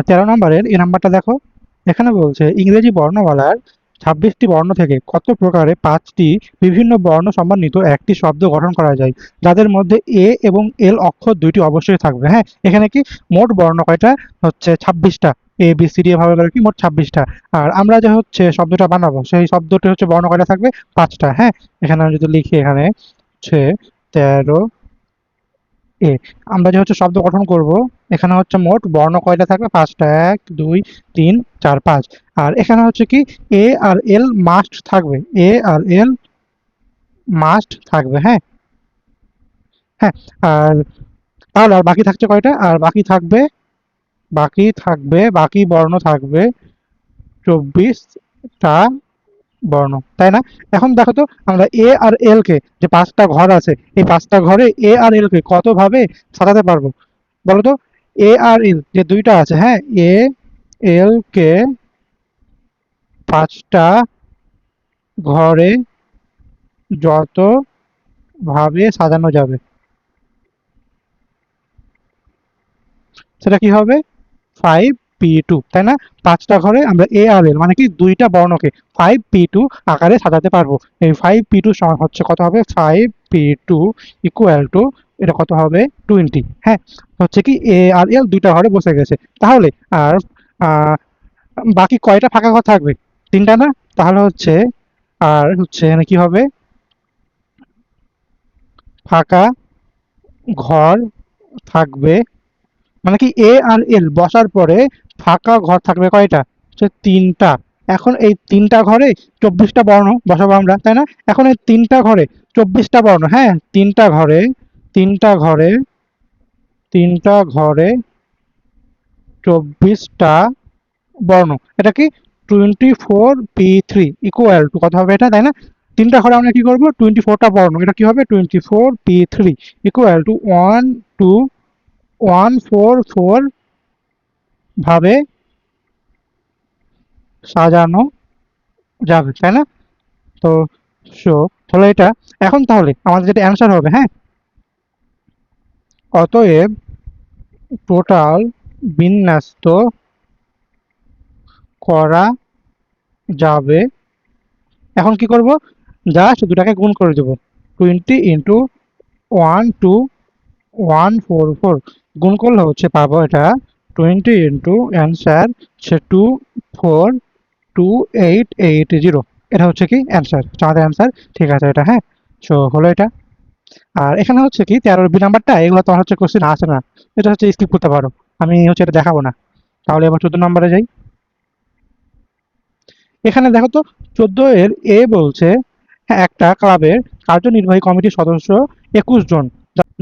13 নম্বরের এই নাম্বারটা দেখো। এখানে বলছে ইংরেজি বর্ণমালার 26টি বর্ণ থেকে কত প্রকারে 5টি বিভিন্ন বর্ণ সমন্বিত একটি শব্দ গঠন করা যায়, যাদের মধ্যে এ এবং এল অক্ষর দুইটি অবশ্যই থাকবে। হ্যাঁ, এখানে কি মোট বর্ণ কয়টা হচ্ছে 26টা, এ বি সি ডি এভাবে করে কি মোট 26টা। আর আমরা যে হচ্ছে শব্দটা বানাবো সেই শব্দটি হচ্ছে বর্ণ কয়টা থাকবে, 5টা। হ্যাঁ, এখানে আমি যদি লিখি এখানে হচ্ছে 13 এ, আমরা যে হচ্ছে শব্দ গঠন করব এখানে হচ্ছে মোট বর্ণ কয়টা থাকবে, 5টা। 1 2 3 4 5। আর এখানে হচ্ছে কি এ আর এল মাস্ট থাকবে, এ আর এল মাস্ট থাকবে। হ্যাঁ, হ্যাঁ। আর তাহলে আর বাকি থাকছে কয়টা, আর বাকি বর্ণ থাকবে 24টা বর্ণ, তাই না? এখন দেখো তো আমরা এ আর এল কে, যে 5টা ঘর আছে এই 5টা ঘরে এ আর এল কে কত ভাবে সাজাতে পারবো বলো তো। এ আর এল যে দুইটা আছে, হ্যাঁ, এ এল কে 5টা ঘরে যত ভাবে সাজানো যাবে সেটা কি হবে, 5p2, তাই না? 5টা ঘরে আমরা এ আর এল মানে কি দুইটা বর্ণকে 5p2 আকারে সাজাতে পারবো। এই 5p2 সমান হচ্ছে কত হবে, 5p2 ইকুয়াল টু এটা কত হবে, 20। হ্যাঁ, হচ্ছে কি এ আর এল দুইটা ঘরে বসে গেছে। তাহলে আর আহ, বাকি কয়টা ফাঁকা ঘর থাকবে, 3টা না? তাহলে হচ্ছে আর হচ্ছে এখানে কি হবে, ফাঁকা ঘর থাকবে মানে কি এ আর এল বসার পরে ফাঁকা ঘর থাকবে কয়টা, হচ্ছে 3টা। এখন এই 3টা ঘরে 24টা বর্ণ বসাবো আমরা, তাই না? এখন এই 3টা ঘরে 24টা বর্ণ, হ্যাঁ, 3টা ঘরে 3টা ঘরে 24টা বর্ণ, এটা কি 24p3 ইকুয়াল টু কত হবে এটা, তাই না? 3টা ঘরে আমরা কি করবো, 24টা বর্ণ, এটা কি হবে 24p3 ইকুয়াল টু 12144 ভাবে সাজানো যাবে, তাই না? তো সো তাহলে এটা, এখন তাহলে আমাদের যেটা অ্যান্সার হবে, হ্যাঁ, অতএব টোটাল বিন্যস্ত করা যাবে। এখন কি করব, জাস্ট দুটাকে গুণ করে দেবো, 20 × 1 2 1 4 4 গুণ করলে হচ্ছে পাবো এটা 20 অ্যান্সার হচ্ছে 24880। এটা হচ্ছে কি অ্যান্সার, আমাদের অ্যান্সার। ঠিক আছে এটা, হ্যাঁ। সো হলো এটা। আর এখানে হচ্ছে কি 13 বি নাম্বারটা এগুলো তোমার হচ্ছে কোশ্চেন আসে না, এটা হচ্ছে স্কিপ করতে পারো, আমি হচ্ছে এটা দেখাবো না। তাহলে এবার 14 নম্বরে যাই। এখানে দেখো তো 14 এর এ বলছে, হ্যাঁ, একটা ক্লাবের কার্যনির্বাহী কমিটির সদস্য 21 জন,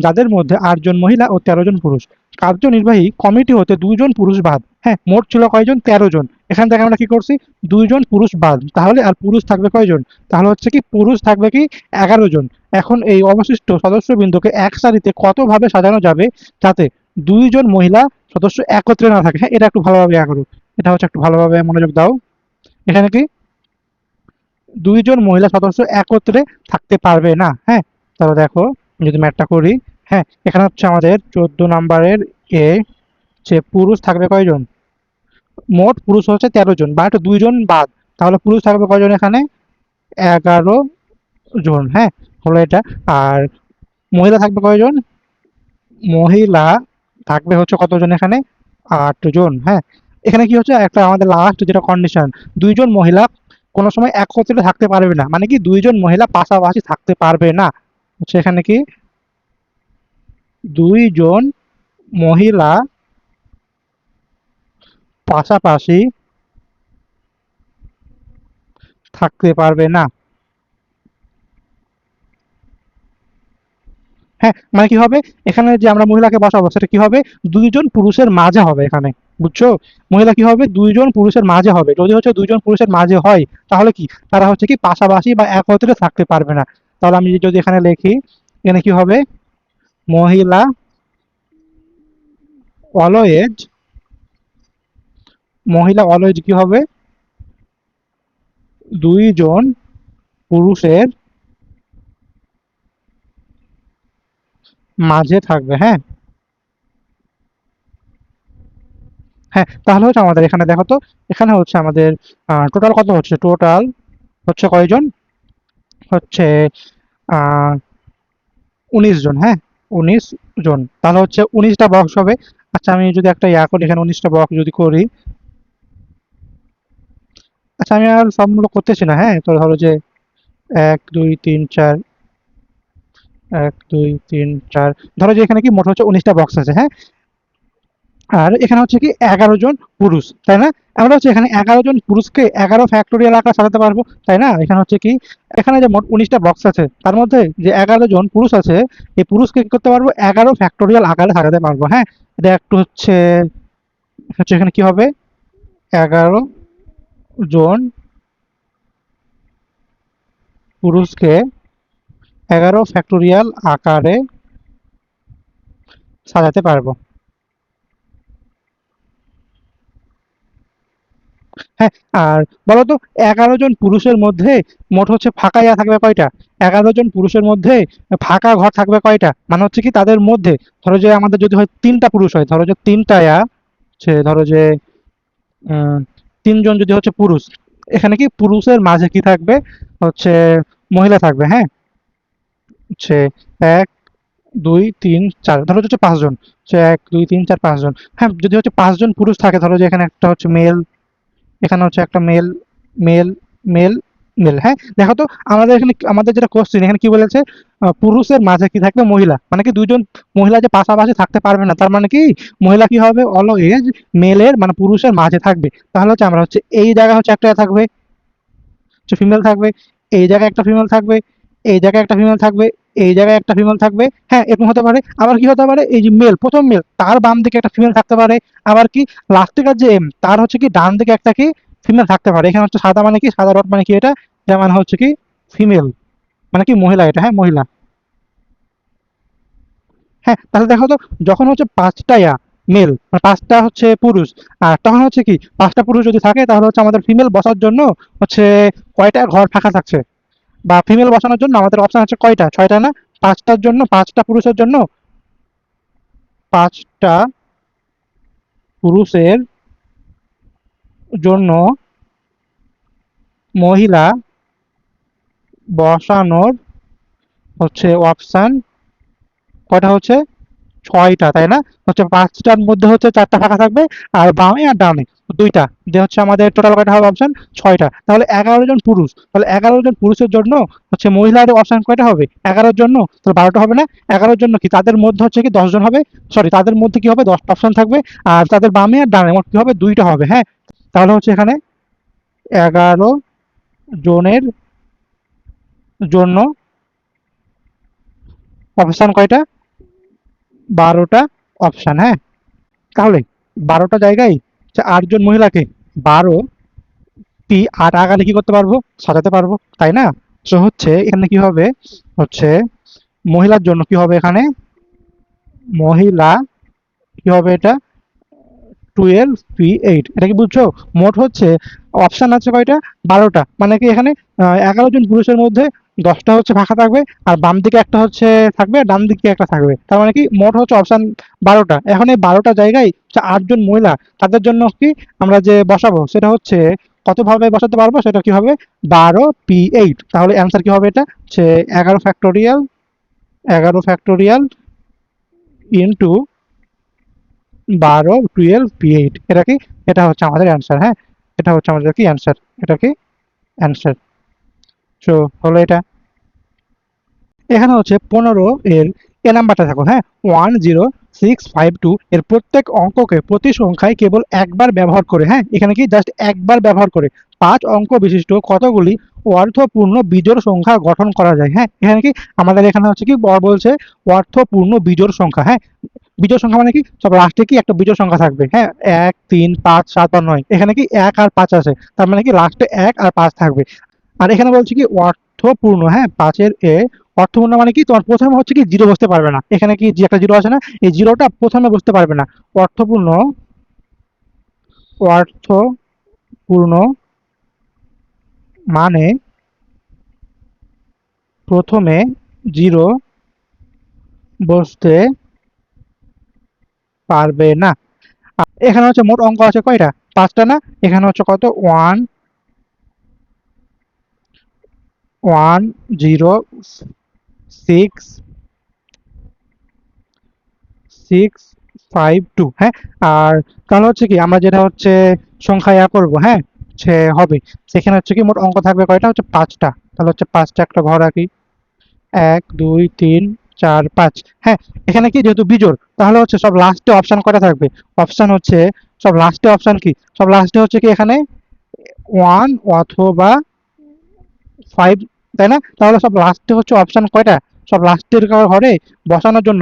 যাদের মধ্যে 8 জন মহিলা ও 13 জন পুরুষ। কার্যনির্বাহী কমিটি হতে 2 জন পুরুষ বাদ। হ্যাঁ, মোট ছিল কয়জন, 13 জন। এখান থেকে আমরা কি করছি, 2 জন পুরুষ বাদ, তাহলে আর পুরুষ থাকবে কয়জন, তাহলে হচ্ছে কি পুরুষ থাকবে কি 11 জন। এখন এই অবশিষ্ট সদস্যবৃন্দকে এক সারিতে কত ভাবে সাজানো যাবে যাতে 2 জন মহিলা সদস্য একত্রে না থাকে। হ্যাঁ, এটা একটু ভালোভাবে করো, এটা হচ্ছে একটু ভালোভাবে মনোযোগ দাও। এখানে কি 2 জন মহিলা সদস্য একত্রে থাকতে পারবে না। হ্যাঁ, তাহলে দেখো যদি ম্যাথটা করি, হ্যাঁ, এখানে হচ্ছে আমাদের 14 নম্বরের এ, যে পুরুষ থাকবে কয়জন, মোট পুরুষ হচ্ছে 13 জন, বাট 2 জন বাদ, তাহলে পুরুষ থাকবে কয়জন এখানে, 11 জন। হ্যাঁ, হলো এটা। আর মহিলা থাকবে কয়জন, মহিলা থাকবে হচ্ছে কতজন এখানে, 8 জন। হ্যাঁ, এখানে কি হচ্ছে একটা আমাদের লাস্ট যেটা কন্ডিশন, 2 জন মহিলা কোনো সময় একত্রে থাকতে পারবে না, মানে কি 2 জন মহিলা পাশাপাশি থাকতে পারবে না, হচ্ছে এখানে কি 2 জন মহিলা পাশাপাশি থাকতে পারবে না। হ্যাঁ, মানে কি হবে, এখানে যে আমরা মহিলাকে বসাবো সেটা কি হবে, 2 জন পুরুষের মাঝে হবে এখানে, বুঝছো? মহিলা কি হবে, 2 জন পুরুষের মাঝে হবে। যদি হচ্ছে 2 জন পুরুষের মাঝে হয় তাহলে কি তারা হচ্ছে কি পাশাপাশি বা একত্রে থাকতে পারবে না। তাহলে আমি যদি এখানে লিখি, এখানে কি হবে, মহিলা অলওয়েজ, কি হবে, 2 জন পুরুষের মাঝে থাকবে। হ্যাঁ, হ্যাঁ, তাহলে হচ্ছে আমাদের এখানে দেখো তো, এখানে হচ্ছে আমাদের টোটাল কত হচ্ছে, টোটাল হচ্ছে কয়জন, হচ্ছে আহ 19 জন। হ্যাঁ, 19 জন, তাহলে হচ্ছে 19টা বক্স হবে। আচ্ছা আমি যদি একটা করি, এখানে 19টা বক্স যদি করি, আচ্ছা আমি আর সবগুলো করতেছি না। হ্যাঁ, তো ধরো যে 1 2 3 4, 1 2 3 4, ধরো যে এখানে কি মোট হচ্ছে 19টা বক্স আছে। হ্যাঁ, আর এখানে হচ্ছে কি 11 জন পুরুষ, তাই না? আমরা হচ্ছে এখানে 11 জন পুরুষকে 11 ফ্যাক্টোরিয়াল আকারে সাজাতে পারবো, তাই না? এখানে হচ্ছে কি, এখানে যে মোট 19টা বক্স আছে তার মধ্যে যে 11 জন পুরুষ আছে, এই পুরুষকে কি করতে পারবো, 11 ফ্যাক্টোরিয়াল আকারে সাজাতে পারবো। হ্যাঁ, এটা একটু হচ্ছে, হচ্ছে এখানে কি হবে, 11 জন পুরুষকে 11 ফ্যাক্টোরিয়াল আকারে সাজাতে পারবো। হ্যাঁ, আর বলো তো, 11 জন পুরুষের মধ্যে মোট হচ্ছে ফাঁকা ইয়া থাকবে কয়টা? 11 জন পুরুষের মধ্যে ফাঁকা ঘর থাকবে কয়টা? মানে হচ্ছে কি তাদের মধ্যে, ধরো যে আমাদের যদি হয় 3টা পুরুষ হয়, ধরো যে 3টা হচ্ছে, ধরো যে 3 জন যদি হচ্ছে পুরুষ, এখানে কি পুরুষের মাঝে কি থাকবে, হচ্ছে মহিলা থাকবে। হ্যাঁ, হচ্ছে 1 2 3 4, ধরো হচ্ছে 5 জন, হচ্ছে 1 2 3 4 5 জন। হ্যাঁ, যদি হচ্ছে 5 জন পুরুষ থাকে, ধরো যে এখানে একটা হচ্ছে মেল, এখানে হচ্ছে একটা মেল, মেল, মেল, মেল। হ্যাঁ, দেখো তো, আমাদের এখানে আমাদের যেটা কোশ্চেন এখানে কি বলেছে, পুরুষের মাঝে কি থাকবে, মহিলা। মানে কি 2 জন মহিলা যে পাশাপাশি থাকতে পারবে না, তার মানে কি মহিলা কি হবে, অলওয়েজ মেলের মানে পুরুষের মাঝে থাকবে। তাহলে হচ্ছে আমরা হচ্ছে এই জায়গায় হচ্ছে একটা থাকবে, হচ্ছে ফিমেল থাকবে, এই জায়গায় একটা ফিমেল থাকবে, এই জায়গায় একটা ফিমেল থাকবে, এই জায়গায় একটা ফিমেল থাকবে। হ্যাঁ, এরকম হতে পারে। আবার কি হতে পারে, এই যে মেল, প্রথম মেল তার বাম দিকে একটা ফিমেল থাকতে পারে। আবার কি লাস্টের যে এম, তার হচ্ছে কি ডান দিকে একটা কি ফিমেল থাকতে পারে। এখানে হচ্ছে সাদা মানে কি, সাদা ডট মানে কি, এটা যেমন মানে হচ্ছে কি ফিমেল, মানে কি মহিলা, এটা হ্যাঁ মহিলা। হ্যাঁ, তাহলে দেখো তো, যখন হচ্ছে 5টা মেল, মানে 5টা হচ্ছে পুরুষ, আর তখন হচ্ছে কি 5টা পুরুষ যদি থাকে, তাহলে হচ্ছে আমাদের ফিমেল বসার জন্য হচ্ছে কয়টা ঘর ফাঁকা থাকছে, বা ফিমেল বসানোর জন্য আমাদের অপশন আছে কয়টা, 6টা না? 5টার জন্য, 5টা পুরুষের জন্য, 5টা পুরুষের জন্য মহিলা বসানোর হচ্ছে অপশন কয়টা হচ্ছে, 6টা, তাই না? হচ্ছে 5টার মধ্যে হচ্ছে 4টা ফাঁকা থাকবে, আর বামে আর ডানে 2টা, যে হচ্ছে আমাদের টোটাল কয়টা হবে অপশন, 6টা। তাহলে 11 জন পুরুষ, তাহলে 11 জন পুরুষের জন্য হচ্ছে মহিলার অপশন কয়টা হবে, 11-র জন্য, তাহলে 12টা হবে না? 11-র জন্য কি তাদের মধ্যে হচ্ছে কি 10 জন হবে, সরি তাদের মধ্যে কি হবে 10টা অপশন থাকবে, আর তাদের বামে আর ডানে মোট কি হবে, 2টা হবে। হ্যাঁ, তাহলে হচ্ছে এখানে 11 জনের জন্য অপশন কয়টা, 12টা অপশন। হ্যাঁ, তাহলে 12টা জায়গায় 8 জন মহিলাকে 8 আকারে কি করতে পারবো, সাজাতে পারবো, তাই না? তো হচ্ছে এখানে কি হবে, হচ্ছে মহিলার জন্য কি হবে, এখানে মহিলা কি হবে, এটা 12 P 8, এটা কি বুঝছো? মোট হচ্ছে অপশন আছে কয়টা, 12টা, মানে কি এখানে 11 জন পুরুষের মধ্যে 10টা হচ্ছে ফাঁকা থাকবে, আর বাম দিকে একটা হচ্ছে থাকবে, আর ডান দিকে একটা থাকবে, তার মানে কি মোট হচ্ছে অপশন 12টা। এখন এই 12টা জায়গায় 8 জন মহিলা, তাদের জন্য কি আমরা যে বসাবো সেটা হচ্ছে কত ভাবে বসাতে পারবো, সেটা কি হবে 12 P 8। তাহলে অ্যান্সার কি হবে, এটা হচ্ছে 11 ফ্যাক্টোরিয়াল, 11 ফ্যাক্টোরিয়াল ইন্টু 12 12 P 8, এটা কি, এটা হচ্ছে আমাদের অ্যান্সার। হ্যাঁ, এটা হচ্ছে আমাদের কি অ্যান্সার, এটা কি অ্যান্সার। সো হলো এটা। এখানে হচ্ছে 15 এর এ নাম্বারটা থাকো। হ্যাঁ, 10652 এর প্রত্যেক অঙ্ককে প্রতি সংখ্যায় কেবল একবার ব্যবহার করে, হ্যাঁ এখানে কি জাস্ট একবার ব্যবহার করে 5 অঙ্ক বিশিষ্ট কতগুলি অর্থপূর্ণ বিজোড় সংখ্যা গঠন করা যায়। হ্যাঁ, এখানে কি আমাদের এখানে হচ্ছে কি বলছে অর্থপূর্ণ বিজোড় সংখ্যা। হ্যাঁ, বিজোড় সংখ্যা মানে কি, সব লাস্টে কি একটা বিজোড় সংখ্যা থাকবে। হ্যাঁ, 1 3 5 7 আর 9, এখানে কি 1 আর 5 আছে, তার মানে কি লাস্টে 1 আর 5 থাকবে। আর এখানে বলছি কি অর্থপূর্ণ, হ্যাঁ 5-এর অর্থপূর্ণ মানে কি, তোমার প্রথমে হচ্ছে কি জিরো বসতে পারবে না, এখানে কি যে একটা জিরো আছে না, এই জিরোটা প্রথমে বসতে পারবে না। অর্থপূর্ণ, অর্থপূর্ণ মানে প্রথমে জিরো বসতে পারবে না। এখানে হচ্ছে মোট অঙ্ক আছে কয়টা? 5টা না? এখানে হচ্ছে কত? 1 1 0 6 6 5 2, হ্যাঁ? আর তাহলে হচ্ছে কি আমরা যেটা হচ্ছে সংখ্যা করব, হ্যাঁ? সে হবে সেখানে হচ্ছে কি মোট অঙ্ক থাকবে কয়টা? হচ্ছে 5টা। তাহলে হচ্ছে 5টা একটা ঘর আঁকি। 1 2 3 4 5, হ্যাঁ? এখানে কি যেহেতু বিজোড় তাহলে হচ্ছে সব লাস্টে অপশন কয়টা থাকবে? অপশন হচ্ছে সব লাস্টে অপশন কি? সব লাস্টে হচ্ছে কি এখানে 1 অথবা 5, তাই না? তাহলে সব লাস্টে হচ্ছে অপশন কয়টা? সব লাস্টের ঘরে বসানোর জন্য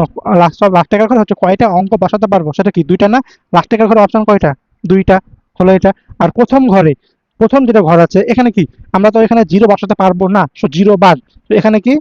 সব লাস্টের ঘরে হচ্ছে কয়টা অঙ্ক বসাতে পারবো? সেটা কি 2টা না? লাস্টের ঘরে অপশন কয়টা? 2টা। হলো এটা। আর প্রথম ঘরে প্রথম যেটা ঘর আছে এখানে কি আমরা তো এখানে জিরো বসাতে পারবো না, সো জিরো বাদ। তো এখানে কি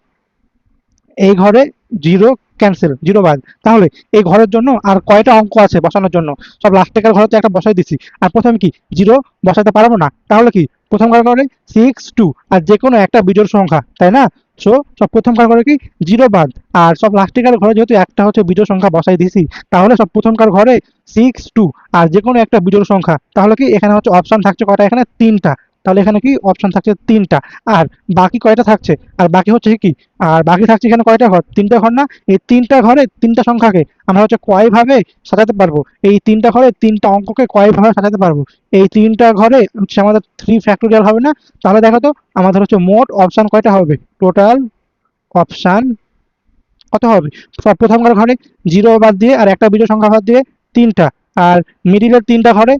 এই ঘরে জিরো ক্যান্সেল, জিরো বাদ। তাহলে এই ঘরের জন্য আর কয়টা অঙ্ক আছে বসানোর জন্য? সব লাস্ট টেকার ঘরে তো একটা বসাই দিছি। আর প্রথমে কি জিরো বসাতে পারবো না, তাহলে কি প্রথম কার ঘরে 6 2 আর যে কোনো একটা বিজোড় সংখ্যা, তাই না? সো সব প্রথম কার ঘরে কি জিরো বাদ। আর সব লাস্ট টেকার ঘরে যেহেতু একটা হচ্ছে বিজোড় সংখ্যা বসাই দিছি, তাহলে সব প্রথম কার ঘরে 6 2 আর যে কোনো একটা বিজোড় সংখ্যা। তাহলে কি এখানে হচ্ছে অপশন থাকছে কয়টা? এখানে 3টা। তাহলে এখানে কি অপশন থাকছে 3টা। আর বাকি কয়টা থাকছে? আর বাকি হচ্ছে কি, আর বাকি থাকছে এখানে কয়টা ঘর? 3টা ঘর না? এই 3টা ঘরে 3টা সংখ্যাকে আমরা হচ্ছে কয়ভাবে সাজাতে পারবো? এই 3টা ঘরে 3টা অঙ্ককে কয়ভাবে সাজাতে পারবো? এই 3টা ঘরে হচ্ছে আমাদের 3 ফ্যাক্টোরিয়াল হবে না? তাহলে দেখো তো আমাদের হচ্ছে মোট অপশন কয়টা হবে? টোটাল অপশন কত হবে? সব প্রথমকার ঘরে জিরো বাদ দিয়ে আর একটা বিজোড় সংখ্যা বাদ দিয়ে 3টা। আর মিডিলের 3টা ঘরে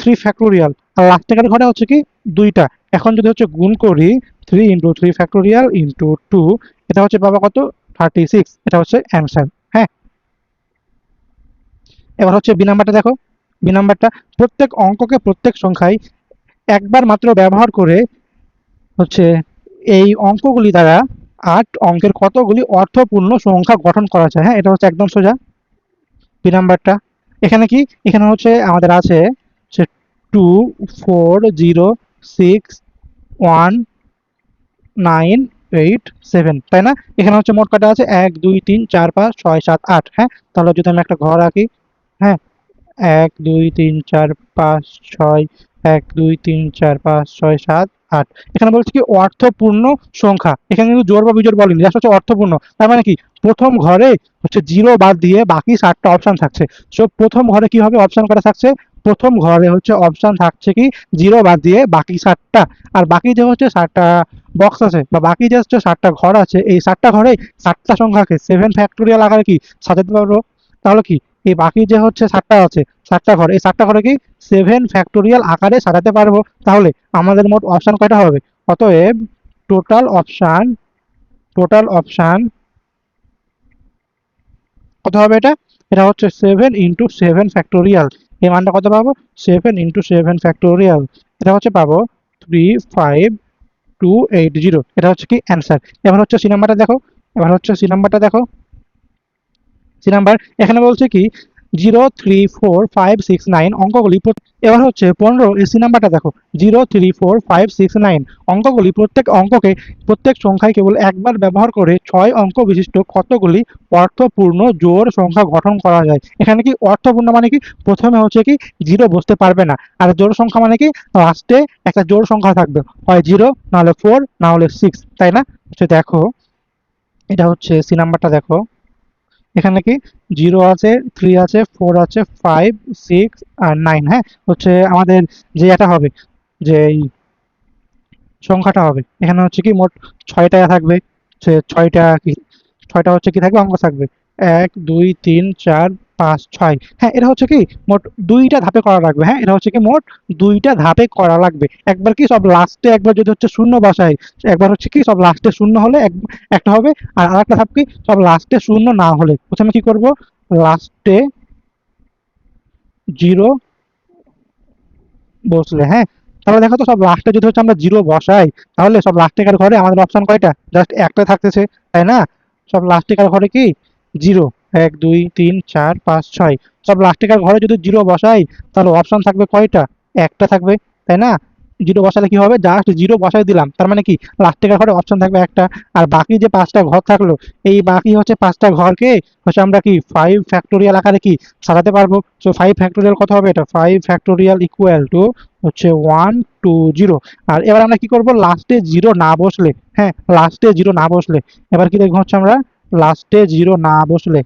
3 ফ্যাক্টোরিয়াল। আর লাস্টের ঘরে হচ্ছে কি 2টা। এখন যদি হচ্ছে গুণ করি 3 ইন্টু 3 ফ্যাক্টোরিয়াল ইন্টু 2, এটা হচ্ছে পাবা কত? 36। এটা হচ্ছে অ্যান্সার, হ্যাঁ? এবার হচ্ছে বি নাম্বারটা দেখো। বি নাম্বারটা প্রত্যেক অঙ্ককে প্রত্যেক সংখ্যায় একবার মাত্র ব্যবহার করে হচ্ছে এই অঙ্কগুলি দ্বারা 8 অঙ্কের কতগুলি অর্থপূর্ণ সংখ্যা গঠন করা যায়, হ্যাঁ? এটা হচ্ছে একদম সোজা। বি নাম্বারটা এখানে কি, এখানে হচ্ছে আমাদের আছে 2 4 0 6 1 9 8 7, তাই না? এখানে হচ্ছে মোট কটা আছে? 1 2 3 4 5 6 7 8, হ্যাঁ? তাহলে যদি আমি একটা ঘর আঁকি, হ্যাঁ? 1 2 3 4 5 6, 1 2 3 4 5 6 7 8। এখানে বলছে কি অর্থপূর্ণ সংখ্যা। এখানে কিন্তু জোড় বা বিজোড় বলেনি, জাস্ট হচ্ছে অর্থপূর্ণ। তার মানে কি প্রথম ঘরে হচ্ছে জিরো বাদ দিয়ে বাকি 7টা অপশন থাকছে। সো প্রথম ঘরে কি হবে? অপশন করা থাকছে। প্রথম ঘরে হচ্ছে অপশন থাকছে কি জিরো বাদ দিয়ে বাকি 7টা। আর বাকি যে হচ্ছে 7টা বক্স আছে বা বাকি যে হচ্ছে 7টা ঘর আছে, এই 7টা ঘরে 7টা সংখ্যাকে 7 ফ্যাক্টোরিয়াল আকারে কি সাজাতে পারবো? তাহলে কি এই বাকি যে হচ্ছে 7টা আছে, 7টা ঘর, এই 7টা ঘরে কি 7 ফ্যাক্টোরিয়াল আকারে সাজাতে পারবো? তাহলে আমাদের মোট অপশন কয়টা হবে? অতএব টোটাল অপশন, টোটাল অপশন কত হবে এটা? এটা হচ্ছে 7 ইন্টু 7 ফ্যাক্টোরিয়াল। এই মানটা কত পাবো? 7 ইন্টু 7 ফ্যাক্টোরিয়াল। এটা হচ্ছে পাবো 35280। এটা হচ্ছে কি অ্যান্সার। এবার হচ্ছে সি নাম্বারটা দেখো। এবার হচ্ছে সি নাম্বারটা দেখো। সি নাম্বার এখানে বলছে কি 0 3 4 5 6 9 অঙ্কগুলি এবার হচ্ছে 15 এই সি নাম্বারটা দেখো। 0 3 4 5 6 9 অঙ্কগুলি প্রত্যেক অঙ্ককে প্রত্যেক সংখ্যায় কেবল একবার ব্যবহার করে 6 অঙ্ক বিশিষ্ট কতগুলি অর্থপূর্ণ জোড় সংখ্যা গঠন করা যায়? এখানে কি অর্থপূর্ণ মানে কি প্রথমে হচ্ছে কি জিরো বসতে পারবে না। আর জোড় সংখ্যা মানে কি লাস্টে একটা জোড় সংখ্যা থাকবে, হয় জিরো না হলে 4 না হলে 6, তাই না? হচ্ছে দেখো এটা হচ্ছে সি নাম্বারটা দেখো। এখানে কি জিরো আছে, থ্রি আছে, ফোর আছে, 5 6 আর 9, হ্যাঁ? হচ্ছে আমাদের যে এটা হবে, যে এই সংখ্যাটা হবে এখানে হচ্ছে কি মোট 6টা থাকবে। সে 6টা কি, 6টা হচ্ছে কি থাকবে? অঙ্ক থাকবে 1 2 3 4 5 6, হ্যাঁ? এটা হচ্ছে কি মোট 2টা ধাপে করা লাগবে, হ্যাঁ? এটা হচ্ছে কি মোট 2টা ধাপে করা লাগবে। একবার কি সব লাস্টে একবার যদি হচ্ছে শূন্য বসাই, একবার হচ্ছে কি সব লাস্টে শূন্য হলে একটা হবে। আর আরেকটা ধাপ কি সব লাস্টে শূন্য না হলে প্রথমে কি করব? লাস্টে জিরো বসলে, হ্যাঁ? তাহলে দেখো তো সব লাস্টে যদি হচ্ছে আমরা জিরো বসাই, তাহলে সব লাস্ট টেকার ঘরে আমাদের অপশন কয়টা? জাস্ট একটা থাকতেছে, তাই না? সব লাস্ট টেকার ঘরে কি জিরো, 1 2 3 4 5 6, সব লাস্ট টেকার ঘরে যদি জিরো বসাই তাহলে অপশন থাকবে কয়টা? একটা থাকবে, তাই না? জিরো বসালে কি হবে, জাস্ট জিরো বসাই দিলাম, তার মানে কি লাস্টের ঘরে অপশন থাকবে একটা, আর বাকি যে পাঁচটা ঘর থাকলো এই বাকি হচ্ছে পাঁচটা ঘরকে হচ্ছে আমরা কি 5 ফ্যাক্টোরিয়াল আকারে কি সাজাতে পারবো। সো 5 ফ্যাক্টোরিয়াল কত হবে, এটা 5 ফ্যাক্টোরিয়াল ইকুয়াল টু হচ্ছে 1 2 0। আর এবার আমরা কি করব, লাস্টে জিরো না বসলে, হ্যাঁ লাস্টে জিরো না বসলে, এবার কি দেখবো হচ্ছে আমরা লাস্টে জিরো না বসলে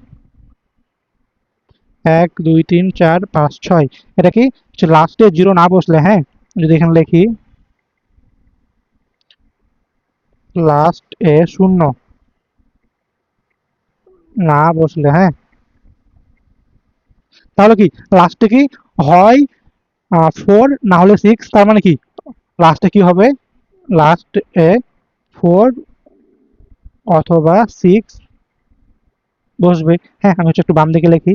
1 2 3 4 5 6, এটা কি লাস্টে জিরো না বসলে, হ্যাঁ যদি এখানে লিখি লাস্ট এ শূন্য না বসলে, হ্যাঁ তাহলে কি লাস্টে কি হয় 4 না হলে 6, তার মানে কি লাস্টে কি হবে, লাস্ট এ 4 অথবা 6 বসবে। হ্যাঁ আমি হচ্ছে একটু বাম দিকে লিখি,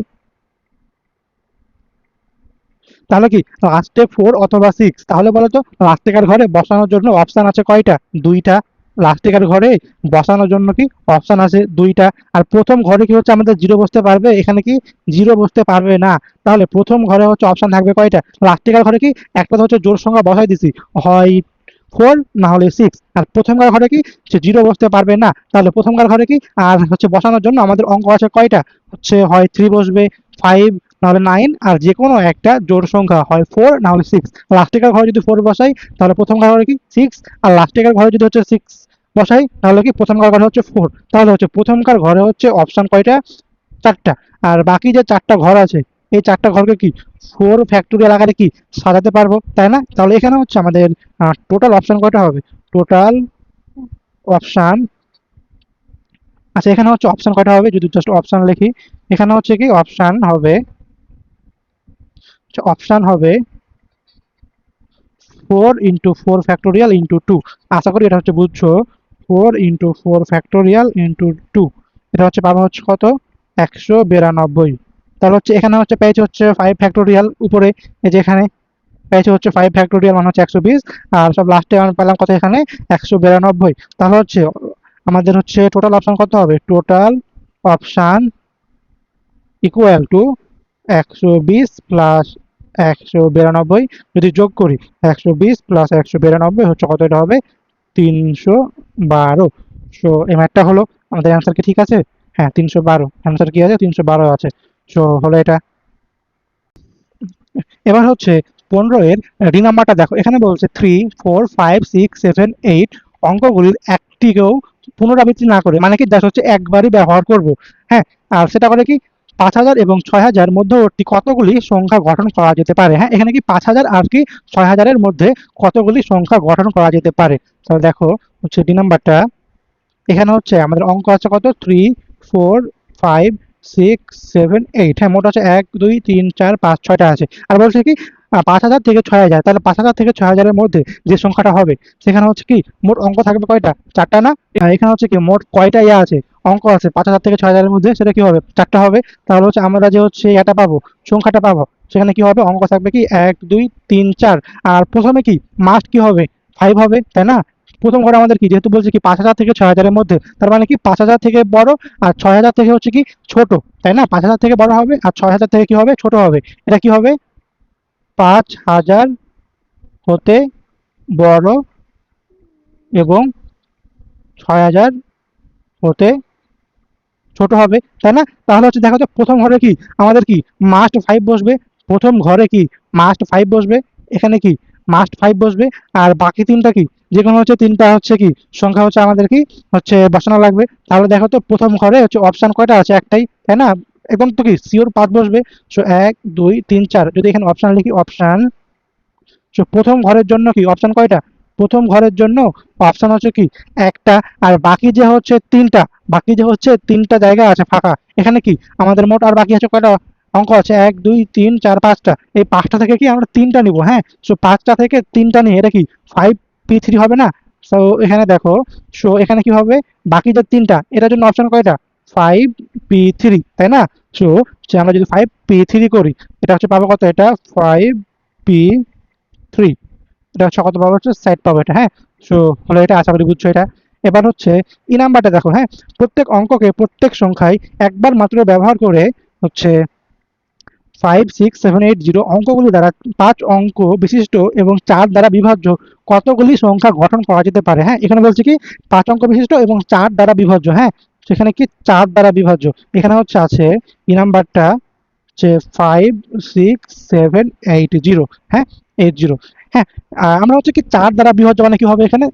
তাহলে কি লাস্টে 4 অথবা 6, তাহলে বলো তো লাস্টেকার ঘরে বসানোর জন্য অপশন আছে কয়টা, দুইটা। লাস্টেকার ঘরে বসানোর জন্য কি অপশন আছে দুইটা। আর প্রথম ঘরে কি হচ্ছে আমাদের জিরো বসতে পারবে, এখানে কি জিরো বসতে পারবে না। তাহলে প্রথম ঘরে হচ্ছে অপশন থাকবে কয়টা, লাস্টেকার ঘরে কি একটা হচ্ছে জোড় সংখ্যা বসাই দিছি, হয় 4 না হলে 6। আর প্রথমকার ঘরে কি সে জিরো বসতে পারবে না, তাহলে প্রথমকার ঘরে কি আর হচ্ছে বসানোর জন্য আমাদের অঙ্ক আছে কয়টা, হচ্ছে হয় 3 বসবে, 5 নাহলে 9, আর যে কোনো একটা জোড় সংখ্যা হয় 4 না হলে 6। লাস্টেকার ঘরে যদি 4 বসাই তাহলে প্রথমকার ঘরে কি 6, আর লাস্টেকার ঘরে যদি হচ্ছে 6 বসাই তাহলে কি প্রথমকার ঘরে হচ্ছে 4। তাহলে হচ্ছে প্রথমকার ঘরে হচ্ছে অপশন কয়টা, চারটা। আর বাকি যে চারটা ঘর আছে এই চারটা ঘরকে কি 4 ফ্যাক্টোরিয়াল আকারে কি সাজাতে পারবো, তাই না। তাহলে এখানে হচ্ছে আমাদের টোটাল অপশন কয়টা হবে, টোটাল অপশন, আচ্ছা এখানে হচ্ছে অপশন কয়টা হবে যদি জাস্ট অপশন লিখি, এখানে হচ্ছে কি অপশন হবে 4 × 4 ফ্যাক্টোরিয়াল × 2। আশা করি এটা হচ্ছে বুঝছো, 4 × 4 ফ্যাক্টোরিয়াল × 2, এটা হচ্ছে পাবো হচ্ছে কত, 192। তাহলে হচ্ছে এখানে হচ্ছে পেয়েছে হচ্ছে 5 ফ্যাক্টোরিয়াল উপরে, এই যে এখানে পেয়েছে হচ্ছে 5 ফ্যাক্টোরিয়াল মানে হচ্ছে 120, আর সব লাস্টে আমি পেলাম কত এখানে 192। তাহলে হচ্ছে আমাদের হচ্ছে টোটাল অপশন কত হবে, total option equal to 120 plus 192, যদি যোগ করি 120 প্লাস 192 হচ্ছে কত, এটা হবে 312। সো এই ম্যাথটা হলো আমাদের অ্যান্সার কি ঠিক আছে, হ্যাঁ 312 অ্যান্সার কি আছে, 312 আছে। সো হলো এটা। এবার হচ্ছে 15 এর ডি নাম্বারটা দেখো, এখানে বলছে 3 4 5 6 7 8 অঙ্কগুলির একটিকেও পুনরাবৃত্তি না করে, মানে কি জাস্ট হচ্ছে একবারই ব্যবহার করব, হ্যাঁ। আর সেটা করে কি 5000 এবং 6000 মধ্যবর্তী কতগুলি সংখ্যা গঠন করা যেতে পারে, হ্যাঁ এখানে কি 5000 আর কি 6000 এর মধ্যে কতগুলি সংখ্যা গঠন করা যেতে পারে। তাহলে দেখো হচ্ছে ডি নাম্বারটা, এখানে হচ্ছে আমাদের অঙ্ক আছে কত, 3 4 5 6 7 8, হ্যাঁ মোট আছে 1 2 3 4 5 6টা আছে। আর বলছে কি 5000 থেকে 6000, তাহলে 5000 থেকে 6000 এর মধ্যে যে সংখ্যাটা হবে সেখানে হচ্ছে কি মোট অঙ্ক থাকবে কয়টা, চারটা না। এখানে হচ্ছে কি মোট কয়টা আছে অঙ্ক আছে 5000 থেকে 6000 এর মধ্যে, সেটা কি হবে, চারটা হবে। তাহলে হচ্ছে আমরা যে হচ্ছে এটা পাবো, সংখ্যাটা পাবো, সেখানে কি হবে অঙ্ক থাকবে কি 1 2 3 4। আর প্রথমে কি মাস্ট কি হবে, 5 হবে, তাই না। প্রথম ঘরে আমাদের কি যেহেতু বলছে কি 5000 থেকে 6000 এর মধ্যে, তার মানে কি 5000 থেকে বড় আর 6000 থেকে হচ্ছে কি ছোট, তাই না। 5000 থেকে বড় হবে আর 6000 থেকে কি হবে, ছোট হবে। এটা কি হবে, 5000 হতে বড় এবং 6000 হতে ছোট হবে, তাই না। তাহলে হচ্ছে দেখো তো প্রথম ঘরে কি আমাদের কি মাস্ট 5 বসবে, প্রথম ঘরে কি মাস্ট 5 বসবে, এখানে কি মাস্ট 5 বসবে। আর বাকি তিনটা কি যে কোনো হচ্ছে তিনটা হচ্ছে কি সংখ্যা হচ্ছে আমাদের কি হচ্ছে বসানো লাগবে। তাহলে দেখো তো প্রথম ঘরে হচ্ছে অপশন কয়টা আছে, একটাই, তাই না। একদম তো কি সিওর 5 বসবে। সো 1 2 3 4, যদি এখানে অপশন লিখি অপশন, সো প্রথম ঘরের জন্য কি অপশন কয়টা, প্রথম ঘরের জন্য অপশন হচ্ছে কি একটা। আর বাকি যে হচ্ছে তিনটা, বাকি যে হচ্ছে তিনটা জায়গা আছে ফাঁকা, এখানে কি আমাদের মোট আর বাকি আছে কয়টা অঙ্ক আছে, 1 2 3 4 5টা। এই 5টা থেকে কি আমরা তিনটা নিব, হ্যাঁ। সো 5টা থেকে তিনটা নিয়ে এটা কি 5p3 হবে না। সো এখানে দেখো, সো এখানে কি হবে, বাকি যে তিনটা এটার জন্য অপশন কয়টা, 5p3, তাই না। সো আমরা যদি 5p3 করি এটা হচ্ছে পাবো কত, এটা 5p3, এটা হচ্ছে কত পাবো, হচ্ছে সাইড পাবো এটা, হ্যাঁ। সো হলো এটা, আশা করি বুঝছো এটা। এবার হচ্ছে ই নাম্বারটা দেখো, হ্যাঁ প্রত্যেক অঙ্ককে প্রত্যেক সংখ্যায় একবার মাত্র ব্যবহার করে হচ্ছে 56780 অঙ্কগুলি দ্বারা 5 অঙ্ক বিশিষ্ট এবং 4 দ্বারা বিভাজ্য কতগুলি সংখ্যা গঠন করা যেতে পারে। হ্যাঁ, এখানে বলছে কি 5 অঙ্ক বিশিষ্ট এবং 4 দ্বারা বিভাজ্য। হ্যাঁ, সেখানে কি 4 দ্বারা বিভাজ্য। এখানে হচ্ছে আছে ই নাম্বারটা হচ্ছে 56780। হ্যাঁ, 80। হ্যাঁ, আমরা হচ্ছে কি 4 দ্বারা বিভাজ্য মানে কি হবে, এখানে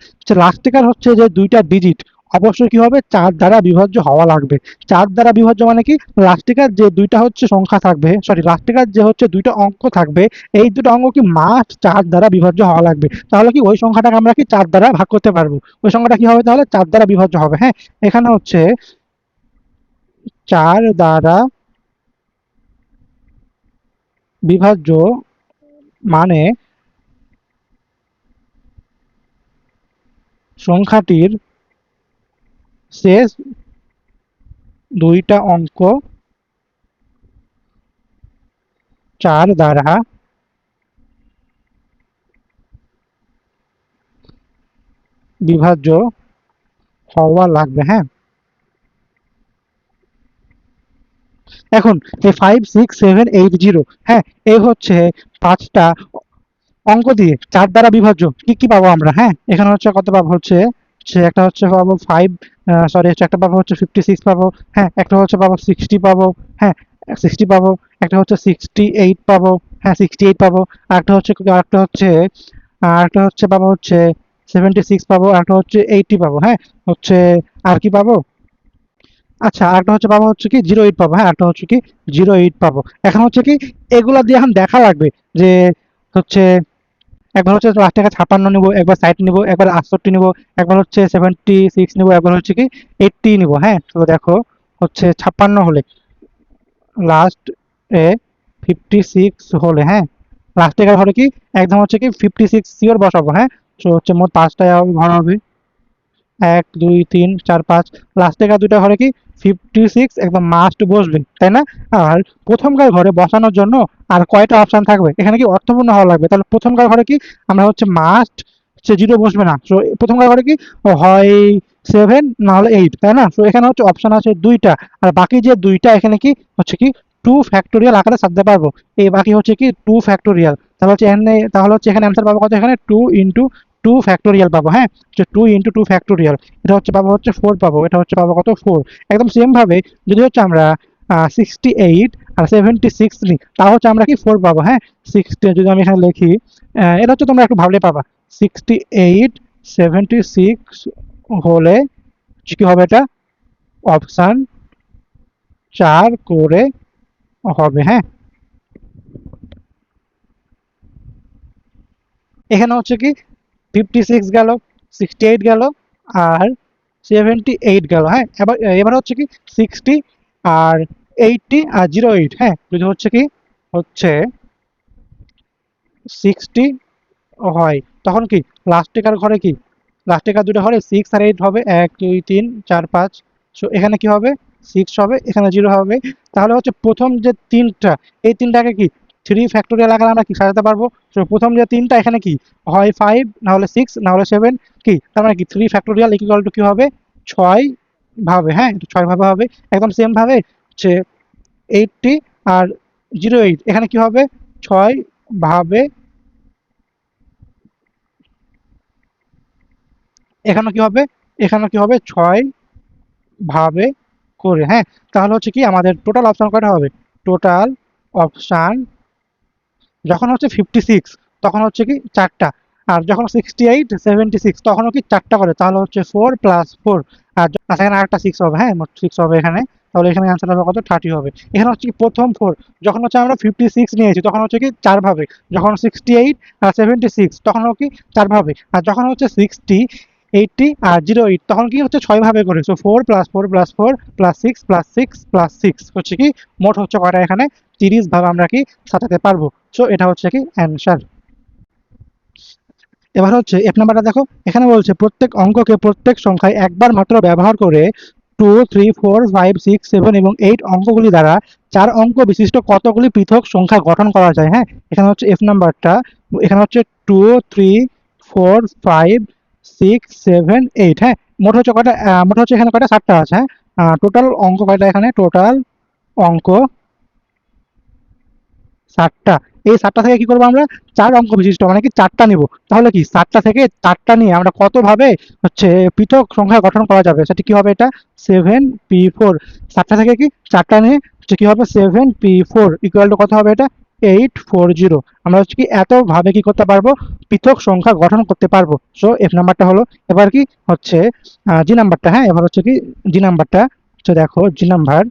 লাস্টেকার হচ্ছে যে 2টা ডিজিট অবশ্যই কি হবে 4 দ্বারা বিভাজ্য হওয়া লাগবে। 4 দ্বারা বিভাজ্য মানে কি লাস্টেকার যে 2টা হচ্ছে সংখ্যা থাকবে, সরি লাস্টেকার যে হচ্ছে 2টা অঙ্ক থাকবে, এই 2টা অঙ্ক কি মাস্ট 4 দ্বারা বিভাজ্য হওয়া লাগবে। তাহলে কি ওই সংখ্যাটাকে আমরা কি 4 দ্বারা ভাগ করতে পারবো। ওই সংখ্যাটা কি হবে তাহলে 4 দ্বারা বিভাজ্য হবে। হ্যাঁ, এখানে হচ্ছে 4 দ্বারা বিভাজ্য মানে সংখ্যাটির শেষ 2টা অঙ্ক 4 দ্বারা বিভাজ্য হওয়া লাগবে। হ্যাঁ, এখন এই 56780, হ্যাঁ, এই হচ্ছে 5টা অঙ্ক দিয়ে 4 দ্বারা বিভাজ্য কি কি পাবো আমরা। হ্যাঁ, এখানে হচ্ছে কত পাবো, হচ্ছে একটা হচ্ছে পাবো 5, সরি হচ্ছে একটা পাবো হচ্ছে 56 পাবো। হ্যাঁ, একটা হচ্ছে পাবো 60 পাবো। হ্যাঁ, 60 পাবো। একটা হচ্ছে 68 পাবো। হ্যাঁ, 68 পাবো। আরেকটা হচ্ছে পাবো হচ্ছে 76 পাবো। আরেকটা হচ্ছে 80 পাবো। হ্যাঁ, হচ্ছে আর কি পাবো, আচ্ছা আরেকটা হচ্ছে পাবো হচ্ছে কি 08 পাবো। হ্যাঁ, একটা হচ্ছে কি 08 পাবো। এখন হচ্ছে কি এগুলা দিয়ে এখন দেখা লাগবে যে হচ্ছে একবার হচ্ছে লাস্ট টাকা 56 নিবো, একবার 60 নিবো, একবার 68 নিবো, একবার হচ্ছে 76 নিবো, একবার হচ্ছে কি 80 নিবো। হ্যাঁ, তো দেখো হচ্ছে 56 হলে লাস্ট এ 56 হলে, হ্যাঁ লাস্ট টাকার ঘরে কি একদম হচ্ছে কি 56 সিওর বসাবো। হ্যাঁ, তো হচ্ছে মোট 5টা ঘর হবে, 1 2 3 4 5, লাস্ট টাকা 2টা ঘরে কি 56 একদম মাস্ট বসবে, তাই না? আর প্রথমকার ঘরে বসানোর জন্য আর কয়টা অপশন থাকবে, এখানে কি অর্থপূর্ণ হওয়া লাগবে। তাহলে প্রথমকার ঘরে কি আমরা হচ্ছে মাস্ট সে 0 বসবে না। তো প্রথমকার ঘরে কি হয় 7 না হলে 8, তাই না? তো এখানে হচ্ছে অপশন আছে 2টা, আর বাকি যে 2টা এখানে কি হচ্ছে কি 2 ফ্যাক্টোরিয়াল আকারে সাজতে পারবো। এই বাকি হচ্ছে কি 2 ফ্যাক্টোরিয়াল। তাহলে হচ্ছে এখানে অ্যান্সার পাবো কত, এখানে 2 ইন্টু 2 ফ্যাক্টোরিয়াল পাবো। হ্যাঁ, হচ্ছে 2 ইন্টু 2 ফ্যাক্টোরিয়াল, এটা হচ্ছে পাবো হচ্ছে 4 পাবো। এটা হচ্ছে পাবো কত 4। একদম সেম ভাবে যদি হচ্ছে আমরা 68 আর 76 নিই, তাও হচ্ছে আমরা কি 4 পাবো। হ্যাঁ, 60 যদি আমি এখানে লিখি, এটা হচ্ছে তোমরা একটু ভাবলে পাবা 68 76 হলে কি হবে, এটা অপশন 4 করে হবে। হ্যাঁ, এখানে হচ্ছে কি 56 গেল, 68 গেল, আর 78 গেল। হ্যাঁ, এবার এবার হচ্ছে কি 60 আর 80 আর 08। হ্যাঁ, যদি হচ্ছে কি হচ্ছে 60 হয়, তখন কি লাস্ট টেকার ঘরে কি লাস্ট টেকার 2টা ঘরে 6 আর 8 হবে, 1 2 3 4 5। সো এখানে কি হবে 6 হবে, এখানে 0 হবে। তাহলে হচ্ছে প্রথম যে 3টা, এই 3টাকে কি 3 ফ্যাক্টোরিয়াল আকারে আমরা কি সাজাতে পারবো। সো প্রথম যে 3টা এখানে কি হয় 5 না হলে 6 না হলে 7, কি তার মানে কি 3 ফ্যাক্টোরিয়াল ইকুয়াল টু কি হবে 6 ভাবে। হ্যাঁ, 6 ভাবে হবে। একদম সেম ভাবে হচ্ছে 80 আর 08 এখানে কি হবে 6 ভাবে, এখানে কি হবে 6 ভাবে করে। হ্যাঁ, তাহলে হচ্ছে কি আমাদের টোটাল অপশন কয়টা হবে, টোটাল অপশন যখন হচ্ছে 56 তখন হচ্ছে কি 4টা, আর যখন 68 76 তখনও কি 4টা করে, তাহলে হচ্ছে 4 প্লাস 4। আর এখানে আরেকটা 6 হবে। হ্যাঁ, মোট 6 হবে এখানে। তাহলে এখানে অ্যান্সার হবে কত 30 হবে। এখানে হচ্ছে কি প্রথম 4 যখন হচ্ছে আমরা 56 নিয়েছি তখন হচ্ছে কি 4 ভাবে, যখন 68 আর 76 তখনও কি 4 ভাবে, আর যখন হচ্ছে 60 80 আর 08 তখন কি হচ্ছে 6 ভাবে করে। So 4 plus 4 plus 4 plus 6 plus 6 plus 6 হচ্ছে কি মোট হচ্ছে কয়টা, এখানে 30 ভাবে আমরা কি সাজাতে পারবো। সো এটা হচ্ছে কি অ্যান্সার। এবার হচ্ছে এক নাম্বারটা দেখো, এখানে বলছে প্রত্যেক অঙ্ককে প্রত্যেক সংখ্যায় একবার মাত্র ব্যবহার করে 2 3 4 5 6 7 এবং 8 অঙ্কগুলি দ্বারা 4 অঙ্ক বিশিষ্ট কতগুলি পৃথক সংখ্যা গঠন করা যায়। হ্যাঁ, এখানে হচ্ছে এফ নাম্বারটা, এখানে হচ্ছে 2 3 4 5 6 7 8। হ্যাঁ, মোট হচ্ছে কয়টা, মোট হচ্ছে এখানে কয়টা 7টা আছে। হ্যাঁ, টোটাল অঙ্ক কয়টা, এখানে টোটাল অঙ্ক 7টা। এই 7টা থেকে কি করবো আমরা? 4 অঙ্ক বিশিষ্ট, মানে কি 4টা নিব। তাহলে কি 7টা থেকে 4টা নিয়ে আমরা কতভাবে হচ্ছে পৃথক সংখ্যা গঠন করা যাবে? সেটা কি হবে? এটা 7p4। 7টা থেকে কি 4টা নিয়ে হচ্ছে কি হবে? 7p4 ইকুয়াল টু কত হবে? এটা 840। আমরা হচ্ছে কি এত ভাবে কি করতে পারবো? পৃথক সংখ্যা গঠন করতে পারবো। সো এফ নাম্বারটা হলো। এবার কি হচ্ছে জি নাম্বারটা, হ্যাঁ এবার হচ্ছে কি জি নাম্বারটা হচ্ছে, দেখো জি নাম্বার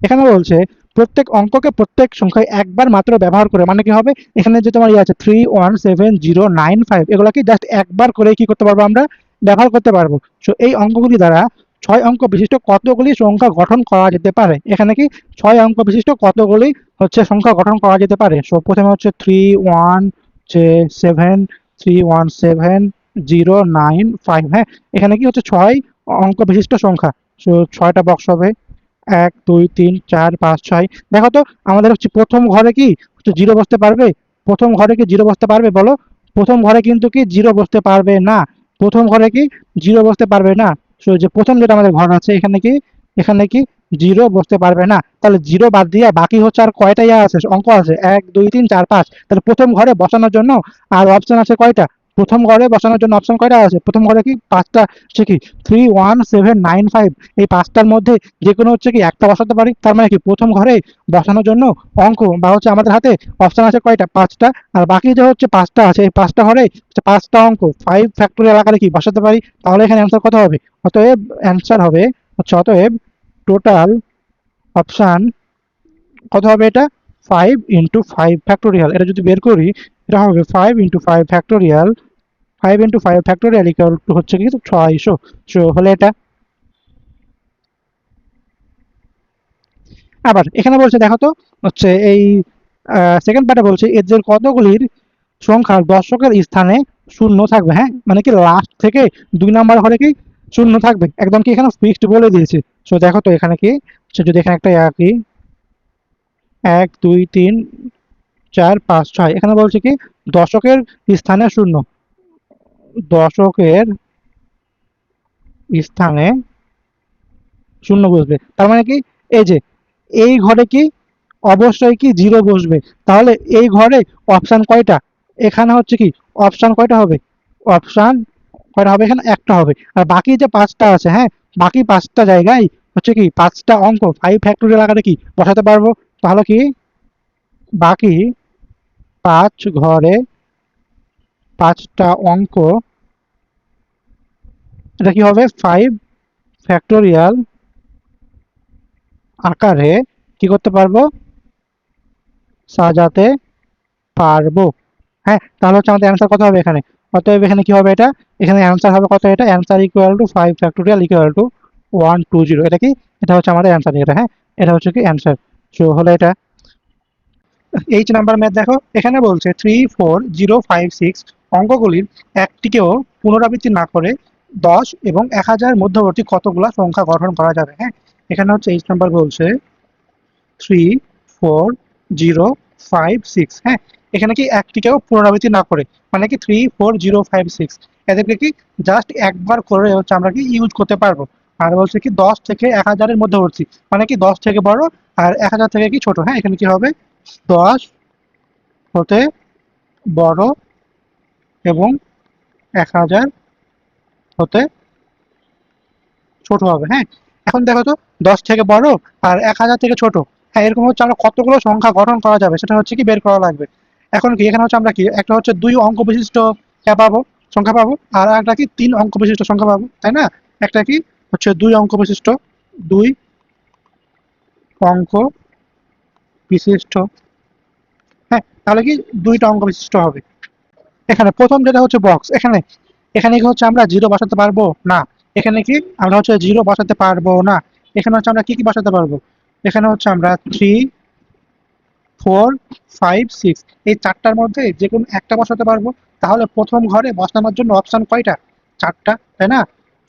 এখানে বলছে প্রত্যেক অঙ্ককে প্রত্যেক সংখ্যায় একবার মাত্র ব্যবহার করে, মানে কি হবে? এখানে যে তোমার ইয়ে আছে 317095, এগুলো কি জাস্ট একবার করে কি করতে পারবো আমরা? ব্যবহার করতে পারবো। সো এই অঙ্কগুলি দ্বারা 6 অঙ্ক বিশিষ্ট কতগুলি সংখ্যা গঠন করা যেতে পারে? এখানে কি 6 অঙ্ক বিশিষ্ট কতগুলি হচ্ছে সংখ্যা গঠন করা যেতে পারে? সো প্রথমে হচ্ছে 31731709 হ্যাঁ, এখানে কি হচ্ছে 6 অঙ্ক বিশিষ্ট সংখ্যা। সো 6টা বক্স হবে, 1 2 3 4 5 6। দেখো তো আমাদের হচ্ছে প্রথম ঘরে কি হচ্ছে জিরো বসতে পারবে? প্রথম ঘরে কি জিরো বসতে পারবে বলো? প্রথম ঘরে কিন্তু কি জিরো বসতে পারবে না। প্রথম ঘরে কি জিরো বসতে পারবে না। সো যে প্রথম যেটা আমাদের ঘর আছে এখানে কি জিরো বসতে পারবে না। তাহলে জিরো বাদ দিয়ে বাকি হচ্ছে আর কয়টা ইয়া আছে, অঙ্ক আছে? 1 2 3 4 5। তাহলে প্রথম ঘরে বসানোর জন্য আর অপশন আছে কয়টা? প্রথম ঘরে বসানোর জন্য অপশন কয়টা আছে? প্রথম ঘরে কি 5টা। সে কি 31795, এই 5টার মধ্যে যে কোনো হচ্ছে কি একটা বসাতে পারি। তার মানে কি প্রথম ঘরে বসানোর জন্য অঙ্ক বা হচ্ছে আমাদের হাতে অপশন আছে কয়টা? 5টা। আর বাকি যে হচ্ছে 5টা আছে, এই 5টা ঘরে 5টা অঙ্ক 5 ফ্যাক্টোরিয়াল আকারে কি বসাতে পারি। তাহলে এখানে অ্যান্সার কত হবে? অতএব অ্যান্সার হবে হচ্ছে, অতএব টোটাল অপশন কত হবে? এটা 5 × 5 ফ্যাক্টোরিয়াল। এটা যদি বের করি এটা হবে 5 × 5 ফ্যাক্টোরিয়াল। 5 × 5 ফ্যাক্টোরিয়াল ইকুয়াল টু হচ্ছে কি 600। সো হলে এটা। আবার এখানে বলছে দেখো তো হচ্ছে এই সেকেন্ড পার্টে বলছে এদের কতগুলির সংখ্যার দশকের স্থানে শূন্য থাকবে। হ্যাঁ, মানে কি লাস্ট থেকে 2 নাম্বার ঘরে কি শূন্য থাকবে, একদম কি এখানে ফিক্সড বলে দিয়েছে। সো দেখো তো এখানে কি যদি এখানে একটা কি 1 2 3 4 5 6, এখানে বলছে কি দশকের স্থানে শূন্য, দশকের স্থানে শূন্য বসবে। তার মানে কি এই যে এই ঘরে কি অবশ্যই কি জিরো বসবে। তাহলে এই ঘরে অপশন কয়টা? এখানে হচ্ছে কি অপশন কয়টা হবে? অপশন কয়টা হবে? এখানে একটা হবে। আর বাকি যে 5টা আছে, হ্যাঁ বাকি 5টা জায়গায় হচ্ছে কি 5টা অঙ্ক 5 ফ্যাক্টোরিয়াল আকারে কি বসাতে পারবো। তাহলে কি বাকি 5 ঘরে 5টা অঙ্ক, এটা কি হবে 5 ফ্যাক্টোরিয়াল আকারে কি করতে পারবো? সাজাতে পারবো। হ্যাঁ, তাহলে হচ্ছে আমাদের অ্যান্সার কত হবে এখানে? অতএব এখানে কি হবে? এটা এখানে অ্যান্সার হবে কত? এটা answer equal to 5 factorial equal to 120। এটা কি? এটা হচ্ছে আমাদের অ্যান্সার। এটা হ্যাঁ, এটা হচ্ছে কি অ্যান্সার। সো হলো এটা। এইচ নাম্বার ম্যাথ দেখো এখানে বলছে 3 4 0 5 6 অঙ্কগুলির একটিকেও পুনরাবৃত্তি না করে 10 এবং 1000 মধ্যবর্তী কতগুলা সংখ্যা গঠন করা যাবে। হ্যাঁ, এখানে হচ্ছে এইচ নাম্বার বলছে 3 4 0 5 6। হ্যাঁ, এখানে কি একটিকেও পুনরাবৃত্তি না করে, মানে কি 3 4 0 5 6 এদেরকে কি জাস্ট একবার করে হচ্ছে আমরা কি ইউজ করতে পারবো। আর বলছে কি 10 থেকে 1000-এর মধ্যবর্তী, মানে কি 10 থেকে বড় আর 1000 থেকে কি ছোট। হ্যাঁ, এখানে কি হবে 10 হতে বড় এবং 1000 হতে ছোট হবে। হ্যাঁ, এখন দেখো তো 10 থেকে বড় আর 1000 থেকে ছোট, হ্যাঁ এরকম হচ্ছে আমরা কতগুলো সংখ্যা গঠন করা যাবে সেটা হচ্ছে কি বের করা লাগবে। এখন কি এখানে হচ্ছে আমরা কি একটা হচ্ছে 2 অঙ্ক বিশিষ্ট পাবো, সংখ্যা পাবো, আর একটা কি 3 অঙ্ক বিশিষ্ট সংখ্যা পাবো, তাই না? একটা কি হচ্ছে 2 অঙ্ক বিশিষ্ট, 2 অঙ্ক বিশিষ্ট। হ্যাঁ, তাহলে কি 2টা অঙ্ক বিশিষ্ট হবে। এখানে প্রথম যেটা হচ্ছে বক্স, এখানে এখানে কি হচ্ছে আমরা জিরো বসাতে পারবো না। এখানে কি আমরা হচ্ছে জিরো বসাতে পারবো না। এখানে হচ্ছে আমরা কি কি বসাতে পারবো? এখানে হচ্ছে আমরা 3 4 5 6 এই 4টার মধ্যে যে কোনো একটা বসাতে পারবো। তাহলে প্রথম ঘরে বসানোর জন্য অপশন কয়টা? 4টা, তাই না?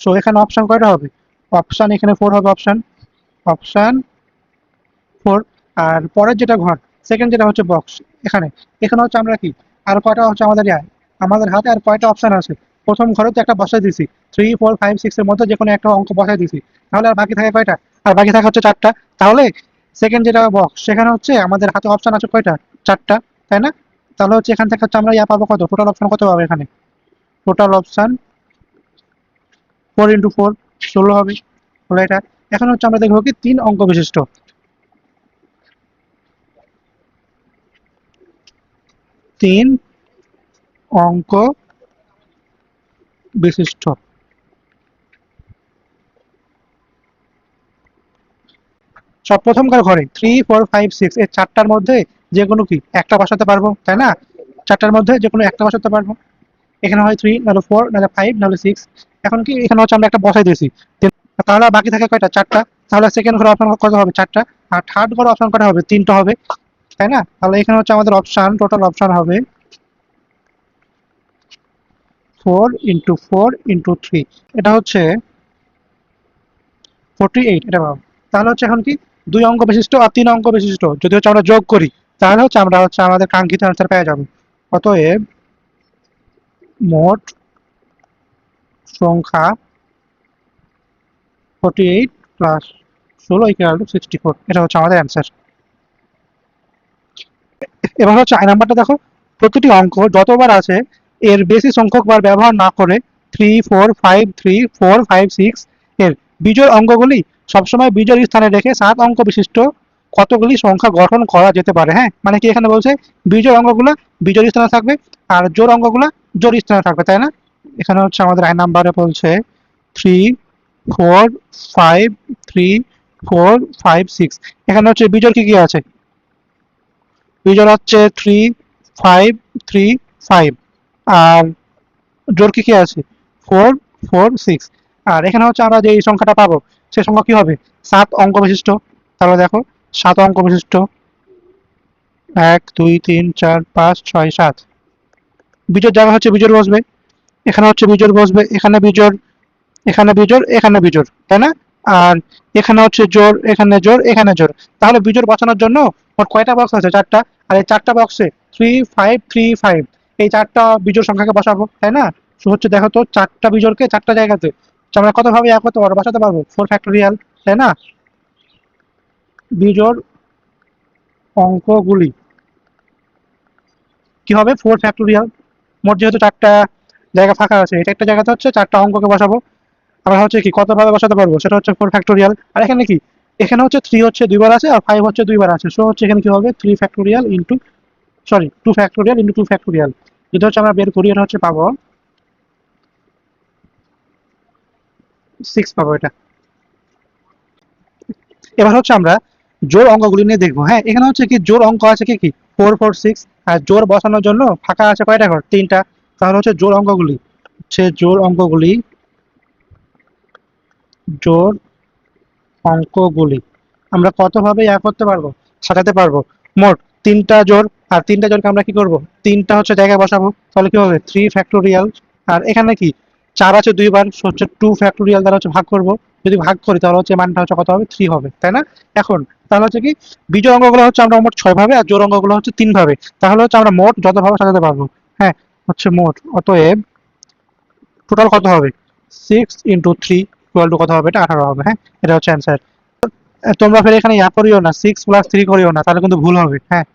সো এখানে অপশন কয়টা হবে? অপশন এখানে 4 হবে। Option option 4। আর পরের যেটা ঘর, সেকেন্ড যেটা হচ্ছে বক্স, এখানে এখানে হচ্ছে আমরা কি আর কয়টা হচ্ছে আমাদের আমাদের হাতে আর কয়টা অপশন আছে? প্রথম ঘরে তো একটা বসাই দিছি, 3 4 5 6 এর মধ্যে যে কোনো একটা অঙ্ক বসাই দিছি। তাহলে আর বাকি থাকে কয়টা? আর বাকি থাকে হচ্ছে 4টা। তাহলে সেকেন্ড যেটা বক্স, সেখানে হচ্ছে আমাদের হাতে অপশন আছে কয়টা? চারটা, তাই না? তাহলে হচ্ছে এখান থেকে হচ্ছে আমরা ইয়া পাবো কত, টোটাল অপশন কত পাবো এখানে, টোটাল অপশন 4 × 4 16 হবে। হলো এটা। এখন হচ্ছে আমরা দেখবো কি 3 অঙ্ক বিশিষ্ট, 3 অঙ্ক বিশিষ্ট। সব প্রথমকার ঘরে 3 4 5 6 এই চারটার মধ্যে যে কোনো কি একটা বসাতে পারবো, তাই না? চারটার মধ্যে যে কোনো একটা বসাতে পারবো। এখানে হয় 3, নাহলে 4, নাহলে 5, নাহলে 6। এখন কি এখানে হচ্ছে আমরা একটা বসাই দিয়েছি, তাহলে আর বাকি থাকে কয়টা, চারটা। তাহলে সেকেন্ড ঘরে অপশন কত হবে, চারটা। আর থার্ড ঘরে অপশন কটা হবে, তিনটা হবে, তাই না? তাহলে এখানে হচ্ছে আমাদের অপশন, টোটাল অপশন হবে 4 × 4 × 3, এটা হচ্ছে 48, এটা পাবো। তাহলে হচ্ছে এখন কি 2 অঙ্ক বিশিষ্ট আর 3 অঙ্ক বিশিষ্ট যদি হচ্ছে আমরা যোগ করি, তাহলে হচ্ছে আমরা হচ্ছে আমাদের কাঙ্ক্ষিত আনসার পেয়ে যাবো। অতএব মোট সংখ্যা 48 প্লাস 16 = 64, এটা হচ্ছে আমাদের অ্যান্সার। এবার হচ্ছে আই নাম্বারটা দেখো, প্রতিটি অঙ্ক যতবার আছে এর বেশি সংখ্যক বার ব্যবহার না করে 3 4 5 3 4 5 6 এর বিজোড় অঙ্কগুলি সবসময় বিজোড় স্থানে রেখে 7 অঙ্ক বিশিষ্ট কতগুলি সংখ্যা গঠন করা যেতে পারে। হ্যাঁ, মানে কি এখানে বলছে বিজোড় অঙ্কগুলো বিজোড় স্থানে থাকবে আর জোড় অঙ্কগুলো জোড় স্থানে থাকবে, তাই না? এখানে হচ্ছে আমাদের আই নাম্বারে বলছে 3 4 5 3 4 5 6, এখানে হচ্ছে বিজোড় কি কি আছে, বিজোড় হচ্ছে 3 5 3 5, আর জোড় কি কি আছে 4 4 6। আর এখানে হচ্ছে আমরা যে এই সংখ্যাটা পাবো সে সংখ্যা কি হবে, 7 অঙ্ক বিশিষ্ট। তাহলে দেখো 7 অঙ্ক বিশিষ্ট, 1 2 3 4 5 6 7, বিজোড় জায়গা হচ্ছে বিজোড় বসবে, এখানে হচ্ছে বিজোড় বসবে, এখানে বিজোড়, এখানে বিজোড়, এখানে বিজোড়, তাই না? আর এখানে হচ্ছে জোড়, এখানে জোড়, এখানে জোড়। তাহলে বিজোড় বসানোর জন্য মোট কয়টা বক্স আছে, চারটা। আর এই চারটা বক্সে 3 5 3 5 এই চারটা বিজোড় সংখ্যাকে বসাবো, তাই না? তো হচ্ছে দেখো তো চারটা বিজোড়কে চারটা জায়গাতে আমরা কত ভাবে এক করতে পারবো, বসাতে পারবো, 4 ফ্যাক্টোরিয়াল, তাই না? বিজোড় অঙ্কগুলি কি হবে, 4 ফ্যাক্টোরিয়াল। মোট যেহেতু চারটা জায়গা ফাঁকা আছে, এটা একটা জায়গাতে হচ্ছে চারটা অঙ্ককে বসাবো, আমরা হচ্ছে কি কত ভাবে বসাতে পারবো, সেটা হচ্ছে 4 ফ্যাক্টোরিয়াল। আর এখানে কি, এখানে হচ্ছে 3 হচ্ছে 2 বার আছে আর 5 হচ্ছে 2 বার আছে, সো হচ্ছে এখানে কি হবে 3 factorial into, sorry 2 factorial into 2 factorial, যেটা হচ্ছে আমরা বের করি, এটা হচ্ছে পাবো 6 পাবো এটা। এবার হচ্ছে আমরা জোড় অঙ্কগুলি নিয়ে দেখবো। হ্যাঁ, এখানে হচ্ছে কি জোড় অঙ্ক আছে কি কি 4 4 6, আর জোড় বসানোর জন্য ফাঁকা আছে কয়টা ঘর, তিনটা। তাহলে হচ্ছে জোড় অঙ্কগুলি, হচ্ছে জোড় অঙ্কগুলি, জোড় অঙ্কগুলি আমরা কত ভাবে করতে পারবো, সাজাতে পারবো। মোট তিনটা জোড়, আর তিনটা জোড়কে আমরা কি করব, তিনটা হচ্ছে জায়গায় বসাবো, তাহলে কি হবে 3 ফ্যাক্টোরিয়াল। আর এখানে কি 4 আছে 2 বার, হচ্ছে 2 ফ্যাক্টোরিয়াল দ্বারা হচ্ছে ভাগ করব, যদি ভাগ করি তাহলে হচ্ছে মানটা হচ্ছে কত হবে, 3 হবে, তাই না? এখন তাহলে হচ্ছে কি বিজোড় অঙ্কগুলো হচ্ছে আমরা মোট 6 ভাবে আর জোড় অঙ্কগুলো হচ্ছে 3 ভাবে, তাহলে হচ্ছে আমরা মোট যত ভাবে সাজাতে পারবো। হ্যাঁ, হচ্ছে মোট, অতএব টোটাল কত হবে, 6 × 3 কত হবে, এটা 18 হবে। হ্যাঁ, এটা হচ্ছে অ্যান্সার। তোমরা ফের এখানে করিও না, 6 + 3 করিও না, তাহলে কিন্তু ভুল হবে। হ্যাঁ,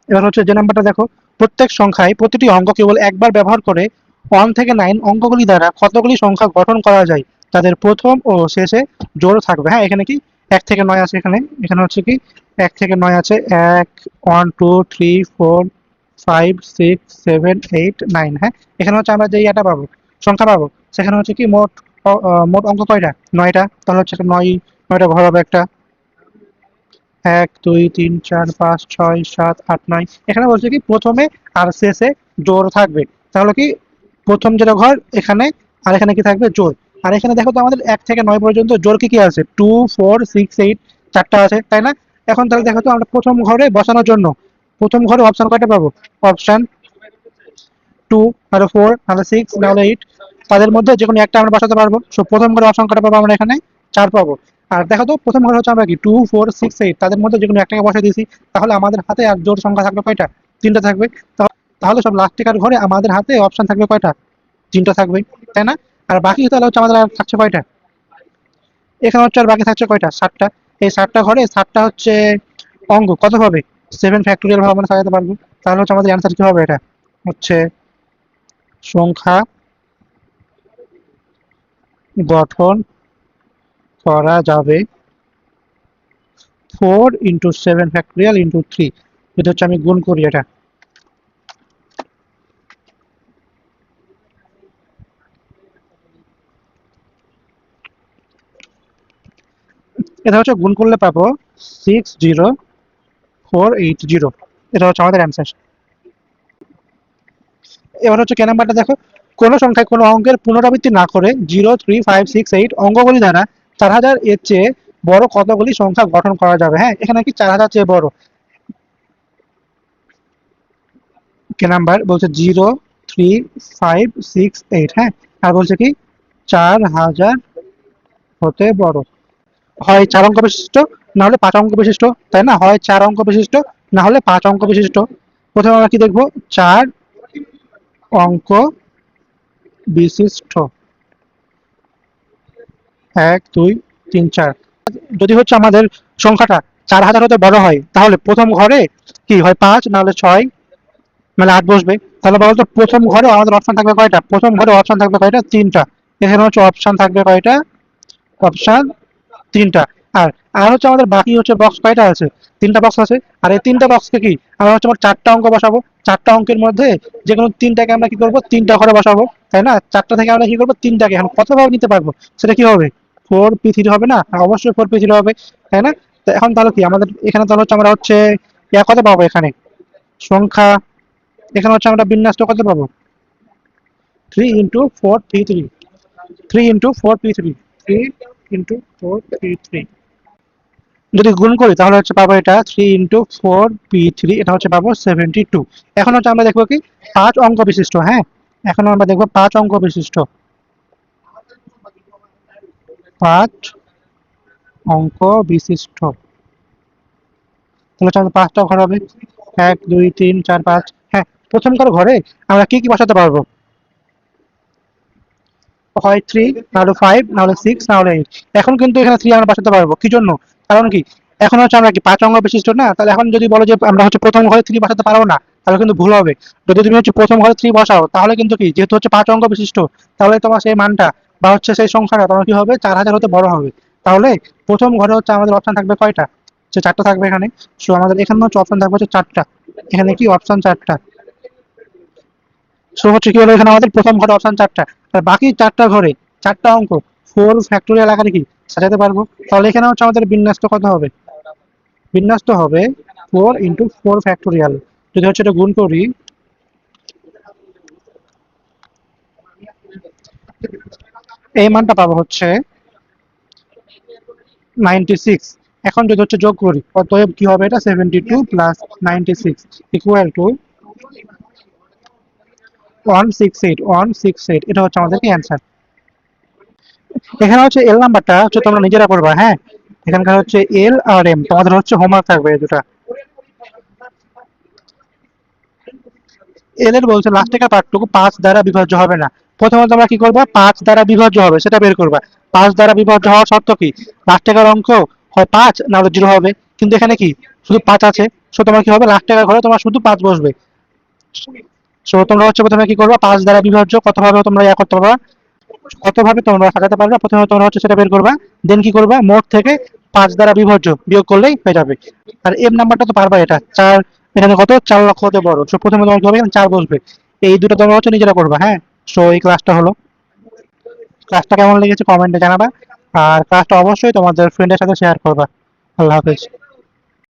এবার হচ্ছে যে নাম্বারটা দেখো, প্রত্যেক সংখ্যায় প্রতিটি অঙ্ক কেবল একবার ব্যবহার করে 1 থেকে 9 অঙ্কগুলি দ্বারা কতগুলি সংখ্যা গঠন করা যায়, তাদের প্রথম ও শেষে জোড় থাকবে। হ্যাঁ, এখানে কি 1 থেকে 9 আছে, এখানে এখানে হচ্ছে কি 1 থেকে 9 আছে, 1 1 2 3 4 5 6 7 8 9। হ্যাঁ, এখানে হচ্ছে আমরা যে ইয়েটা পাবো, সংখ্যা পাবো, সেখানে হচ্ছে কি মোট মোট অঙ্ক কয়টা, 9টা। তাহলে হচ্ছে 9টা ঘর হবে একটা, 1 2 3 4 5 6 7 8 9। এখানে বলছে কি প্রথমে আর শেষে জোড় থাকবে, তাহলে কি প্রথম যেটা ঘর এখানে, আর এখানে কি থাকবে, জোড়। আর এখানে দেখো তো আমাদের 1 থেকে 9 পর্যন্ত জোড় কি কি আছে, 2 4 6 8, চারটা আছে, তাই না? এখন তাহলে দেখো তো আমরা প্রথম ঘরে বসানোর জন্য প্রথম ঘরে অপশন কয়টা পাবো, অপশন 2, নাহলে 4, নাহলে 6, নাহলে 8, তাদের মধ্যে যে কোনো একটা আমরা বসাতে পারবো। সো প্রথম ঘরে অপশন কটা পাবো আমরা, এখানে 4 পাবো। আর দেখো তো প্রথম ঘরে হচ্ছে আমরা কি 2 4 6 8, তাদের মধ্যে যে কোনো একটাকে বসে দিয়েছি, তাহলে আমাদের হাতে আর জোড় সংখ্যা থাকবে কয়টা, তিনটা থাকবে। তাহলে সব লাস্টিকার ঘরে আমাদের হাতে অপশন থাকবে কয়টা, তিনটা থাকবে, তাই না? আর বাকি তাহলে হচ্ছে আমাদের আর থাকছে কয়টা, এখানে হচ্ছে আর বাকি থাকছে কয়টা, 7টা। এই 7টা ঘরে 7টা হচ্ছে অঙ্ক কত হবে, 7 ফ্যাক্টোরিয়াল ভাবে আমরা সাজাতে পারবো। তাহলে হচ্ছে আমাদের অ্যান্সার কি হবে? এটা হচ্ছে সংখ্যা গঠন করা যাবে 4 × 7 ফ্যাক্টোরিয়াল × 3। এটা হচ্ছে আমি গুণ করি এটা। এটা হচ্ছে গুণ করলে পাবো 60480। এটা হচ্ছে আমাদের অ্যান্সার। এবার হচ্ছে কে নাম্বারটা দেখো, কোন সংখ্যায় কোনো অঙ্কের পুনরাবৃত্তি না করে 0, 3, 5, 6, 8 অঙ্কগুলি দ্বারা 4000 এর চেয়ে বড় কতগুলি সংখ্যা গঠন করা যাবে। হ্যাঁ, এখানে কি 4000 চেয়ে বড় কে নাম্বার বলছে 0, 3, 5, 6, 8। হ্যাঁ, আর বলছে কি 4000 হতে বড়, হয় 4 অঙ্ক বিশিষ্ট না হলে 5 অঙ্ক বিশিষ্ট, তাই না? হয় 4 অঙ্ক বিশিষ্ট না হলে 5 অঙ্ক বিশিষ্ট। প্রথমে আমরা কি দেখবো? 4 অঙ্ক বিশিষ্ট। 1, 2, 3, 4। যদি হচ্ছে আমাদের সংখ্যাটা 4000 হতে বড় হয়, তাহলে প্রথম ঘরে কি হয়? 5 না হলে 6 মানে 8 বসবে। তাহলে বলতো প্রথম ঘরে আমাদের অপশন থাকবে কয়টা? প্রথম ঘরে অপশন থাকবে কয়টা? 3টা। এখানে হচ্ছে অপশন থাকবে কয়টা? অপশন 3টা। আর আর হচ্ছে আমাদের বাকি হচ্ছে বক্স কয়টা আছে? 3টা বক্স আছে। আর এই 3টা বক্সকে কি আমরা হচ্ছে মোট 4টা অঙ্ক বসাবো। 4টা অঙ্কের মধ্যে যে কোনো 3টাকে আমরা কি করব? 3টা ঘরে বসাবো, তাই না? 4টা থেকে আমরা কি করব? 3টাকে এখন কত ভাবে নিতে পারবো? সেটা কি হবে? 4p3 হবে না? হ্যাঁ, অবশ্যই 4p3 হবে, তাই না? তো এখন তাহলে কি আমাদের এখানে তাহলে হচ্ছে আমরা হচ্ছে কত পাবো এখানে? সংখ্যা এখানে হচ্ছে আমরা বিন্যাসটা কত পাবো? 3 × 4p3। 3 × 4p3। 3 × 4p3 যদি গুণ করি তাহলে হচ্ছে পাবো এটা 3 × 4p3, এটা হচ্ছে পাবো 72। এখন হচ্ছে আমরা দেখবো কি 5 অঙ্ক বিশিষ্ট। হ্যাঁ, এখন আমরা দেখবো 5 অঙ্ক বিশিষ্ট। 5 অঙ্ক বিশিষ্ট। তাহলে হচ্ছে আমাদের 5টা ঘর হবে। 1, 2, 3, 4, 5। হ্যাঁ, প্রথম ঘরে আমরা কি কি বসাতে পারবো? হয় 3 না হলে 5 না হলে 6 না হলে 8। এখন কিন্তু এখানে 3 আমরা বসাতে পারবো। কি জন্য? কারণ কি এখন হচ্ছে আমরা কি 5 অঙ্ক বিশিষ্ট না? তাহলে এখন যদি বলো যে আমরা হচ্ছে প্রথম ঘরে 3 বসাতে পারবো না, তাহলে কিন্তু ভুল হবে। যদি তুমি হচ্ছে প্রথম ঘরে 3 বসাও, তাহলে কিন্তু কি যেহেতু হচ্ছে 5 অঙ্ক বিশিষ্ট, তাহলে তোমার সেই মানটা বা হচ্ছে সেই সংখ্যাটা তোমার কি হবে? 4000 হতে বড় হবে। তাহলে প্রথম ঘরে হচ্ছে আমাদের অপশন থাকবে কয়টা? যে 4টা থাকবে এখানে। সো আমাদের এখানে হচ্ছে অপশন থাকবে হচ্ছে 4টা। এখানে কি অপশন 4টা। সো হচ্ছে কি হলো, এখানে আমাদের প্রথম ঘরে অপশন 4টা। আর বাকি 4টা ঘরে 4টা অঙ্ক 4 ফ্যাক্টোরিয়াল আকারে কি সাজাতে পারবো। তাহলে এখানে হচ্ছে আমাদের বিন্যাসটা কত হবে? বিন্যাসটা হবে 4 × 4 ফ্যাক্টোরিয়াল। যদি হচ্ছে এটা গুণ করি, এই মানটা পাবো হচ্ছে 96। এখন যদি হচ্ছে যোগ করি, অতএব কি হবে? এটা 72 + 96 = 168। এটা হচ্ছে আমাদের কি অ্যান্সার। এখানে হচ্ছে এল নাম্বারটা হচ্ছে তোমরা নিজেরা করবা। হ্যাঁ, এখানকার হচ্ছে এল আর এম তোমাদের হচ্ছে হোমওয়ার্ক থাকবে এই দুটা। এল এর বলছে লাস্ট থেকে পার্টটুকু 5 দ্বারা বিভাজ্য হবে না। প্রথমে তোমরা কি করবা? 5 দ্বারা বিভাজ্য হবে সেটা বের করবা। 5 দ্বারা বিভাজ্য হওয়ার শর্ত কি? লাস্ট টাকার অঙ্ক হয় 5 না হলে 0 হবে। কিন্তু এখানে কি শুধু 5 আছে। সো তোমার কি হবে? লাস্ট টাকার ঘরে তোমার শুধু 5 বসবে। সো তোমরা হচ্ছে প্রথমে কি করবা? 5 দ্বারা বিভাজ্য কতভাবে তোমরা করতে পারবা, কতভাবে তোমরা সাজাতে পারবা, প্রথমে তোমরা হচ্ছে সেটা বের করবা। দেন কি করবা? মোট থেকে 5 দ্বারা বিভাজ্য বিয়োগ করলেই হয়ে যাবে। আর এম নাম্বারটা তো পারবা, এটা 4। এখানে কত? 4 লক্ষ হতে বড়। সো প্রথমে তোমার কি হবে? এখানে 4 বসবে। এই দুটো তোমরা হচ্ছে নিজেরা করবা। হ্যাঁ, সো এই ক্লাসটা হলো। ক্লাসটা কেমন লেগেছে কমেন্টে জানাবা। আর ক্লাসটা অবশ্যই তোমাদের ফ্রেন্ডের সাথে শেয়ার করবা। আল্লাহ হাফেজ।